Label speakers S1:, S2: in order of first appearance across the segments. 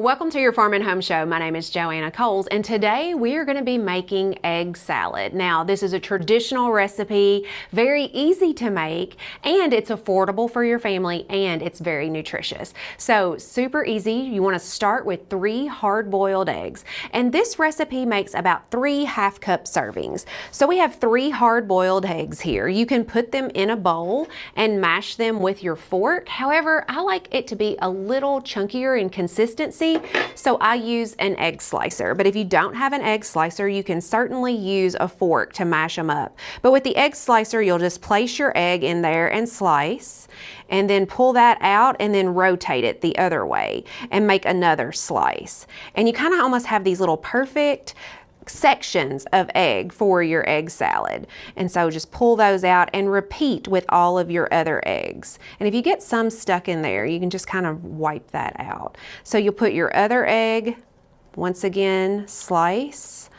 S1: Welcome to your Farm and Home Show. My name is Joana Coles, and today we are going to be making egg salad. Now, this is a traditional recipe, very easy to make, and it's affordable for your family, and it's very nutritious. So, super easy. You want to start with 3 hard-boiled eggs, and this recipe makes about 3 half-cup servings. So we have 3 hard-boiled eggs here. You can put them in a bowl and mash them with your fork. However, I like it to be a little chunkier in consistency, so I use an egg slicer. But if you don't have an egg slicer, you can certainly use a fork to mash them up. But with the egg slicer, you'll just place your egg in there and slice, and then pull that out and then rotate it the other way and make another slice. And you kind of almost have these little perfect sections of egg for your egg salad. And so just pull those out and repeat with all of your other eggs. And if you get some stuck in there, you can just kind of wipe that out. So you'll put your other egg, once again, slice,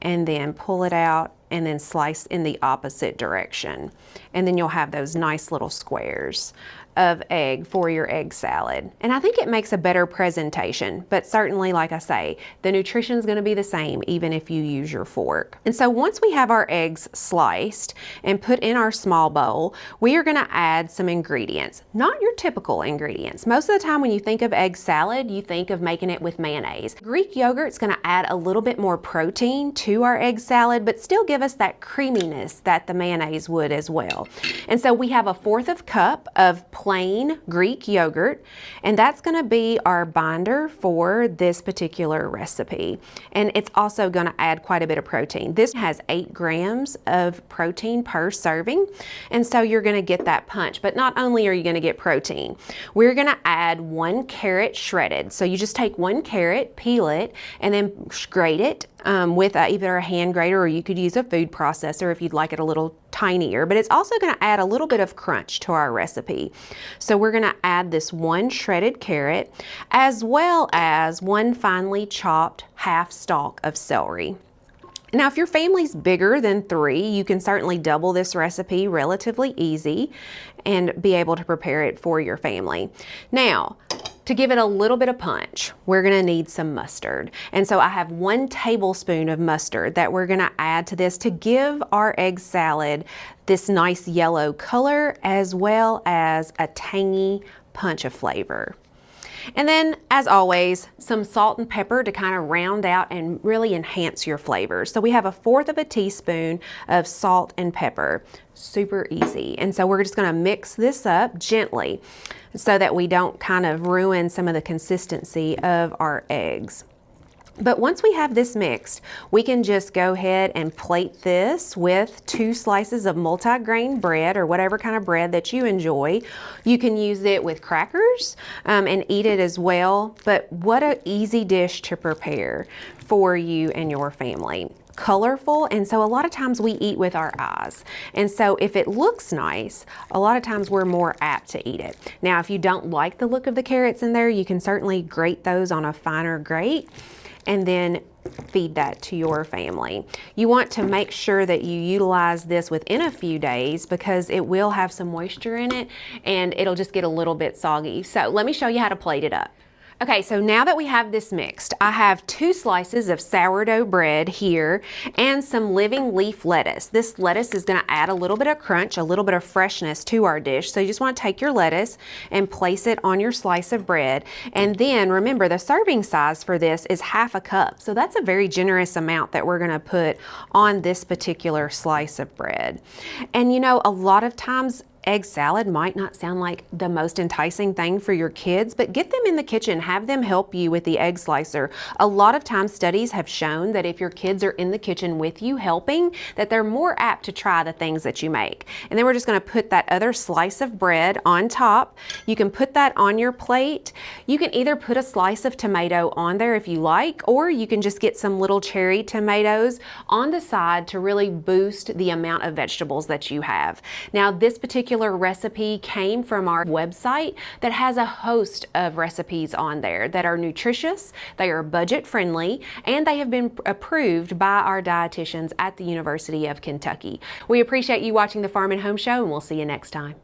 S1: and then pull it out and then slice in the opposite direction. And then you'll have those nice little squares of egg for your egg salad. And I think it makes a better presentation, but certainly, like I say, the nutrition is going to be the same even if you use your fork. And so once we have our eggs sliced and put in our small bowl, we are going to add some ingredients, not your typical ingredients. Most of the time when you think of egg salad, you think of making it with mayonnaise. Greek yogurt is going to add a little bit more protein to our egg salad, but still give us that creaminess that the mayonnaise would as well. And so we have a 1/4 cup of plain Greek yogurt, and that's going to be our binder for this particular recipe. And it's also going to add quite a bit of protein. This has 8 grams of protein per serving, and so you're going to get that punch. But not only are you going to get protein, we're going to add 1 carrot shredded. So you just take 1 carrot, peel it, and then grate it with either a hand grater, or you could use a food processor if you'd like it a little tinier. But it's also going to add a little bit of crunch to our recipe. So we're going to add this 1 shredded carrot, as well as 1 finely chopped half stalk of celery. Now, if your family's bigger than 3, you can certainly double this recipe relatively easy and be able to prepare it for your family. Now, to give it a little bit of punch, we're gonna need some mustard. And so I have 1 tablespoon of mustard that we're gonna add to this to give our egg salad this nice yellow color, as well as a tangy punch of flavor. And then, as always, some salt and pepper to kind of round out and really enhance your flavors. So we have a 1/4 teaspoon of salt and pepper. Super easy. And so we're just going to mix this up gently so that we don't kind of ruin some of the consistency of our eggs. But once we have this mixed, we can just go ahead and plate this with 2 slices of multi-grain bread, or whatever kind of bread that you enjoy. You can use it with crackers and eat it as well. But what an easy dish to prepare for you and your family. Colorful, and so a lot of times we eat with our eyes. And so if it looks nice, a lot of times we're more apt to eat it. Now, if you don't like the look of the carrots in there, you can certainly grate those on a finer grate and then feed that to your family. You want to make sure that you utilize this within a few days, because it will have some moisture in it and it'll just get a little bit soggy. So let me show you how to plate it up. Okay, so now that we have this mixed, I have 2 slices of sourdough bread here and some living leaf lettuce. This lettuce is going to add a little bit of crunch, a little bit of freshness to our dish. So you just want to take your lettuce and place it on your slice of bread. And then remember, the serving size for this is 1/2 cup. So that's a very generous amount that we're going to put on this particular slice of bread. And you know, a lot of times egg salad might not sound like the most enticing thing for your kids, but get them in the kitchen, have them help you with the egg slicer. A lot of times studies have shown that if your kids are in the kitchen with you helping, that they're more apt to try the things that you make. And then we're just gonna put that other slice of bread on top. You can put that on your plate. You can either put a slice of tomato on there if you like, or you can just get some little cherry tomatoes on the side to really boost the amount of vegetables that you have. Now, this particular recipe came from our website that has a host of recipes on there that are nutritious, they are budget friendly, and they have been approved by our dietitians at the University of Kentucky. We appreciate you watching the Farm and Home Show, and we'll see you next time.